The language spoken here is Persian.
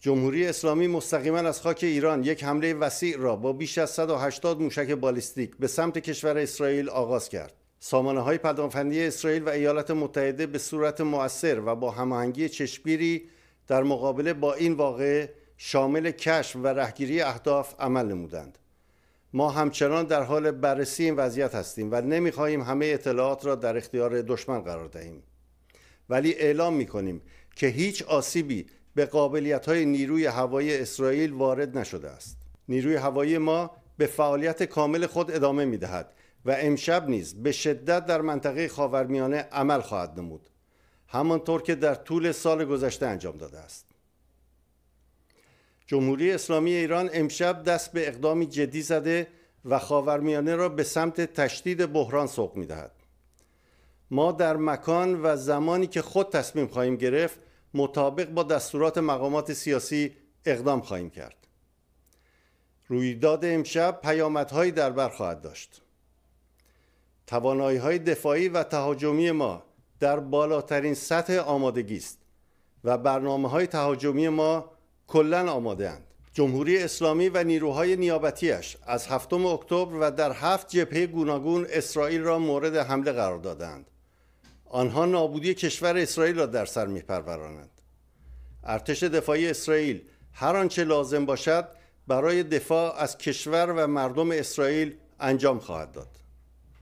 جمهوری اسلامی مستقیما از خاک ایران یک حمله وسیع را با بیش از 180 موشک بالیستیک به سمت کشور اسرائیل آغاز کرد. سامانه‌های پناهندگی اسرائیل و ایالات متحده به صورت مؤثر و با هماهنگی چشمگیری در مقابله با این واقعه شامل کشف و رهگیری اهداف عمل نمودند. ما همچنان در حال بررسی این وضعیت هستیم و نمی‌خواهیم همه اطلاعات را در اختیار دشمن قرار دهیم. ولی اعلام می‌کنیم که هیچ آسیبی به قابلیت‌های نیروی هوایی اسرائیل وارد نشده است. نیروی هوایی ما به فعالیت کامل خود ادامه می‌دهد و امشب نیز به شدت در منطقه خاورمیانه عمل خواهد نمود، همانطور که در طول سال گذشته انجام داده است. جمهوری اسلامی ایران امشب دست به اقدامی جدی زده و خاورمیانه را به سمت تشدید بحران سوق می‌دهد. ما در مکان و زمانی که خود تصمیم خواهیم گرفت مطابق با دستورات مقامات سیاسی اقدام خواهیم کرد. رویداد امشب پیامدهایی در بر خواهد داشت. توانایی‌های دفاعی و تهاجمی ما در بالاترین سطح آمادگی است و برنامه‌های تهاجمی ما کلاً آماده‌اند. جمهوری اسلامی و نیروهای نیابتیش از 7 اکتبر و در 7 جبهه گوناگون اسرائیل را مورد حمله قرار دادند. آنها نابودی کشور اسرائیل را در سر می‌پرورانند. ارتش دفاعی اسرائیل هر آنچه لازم باشد برای دفاع از کشور و مردم اسرائیل انجام خواهد داد.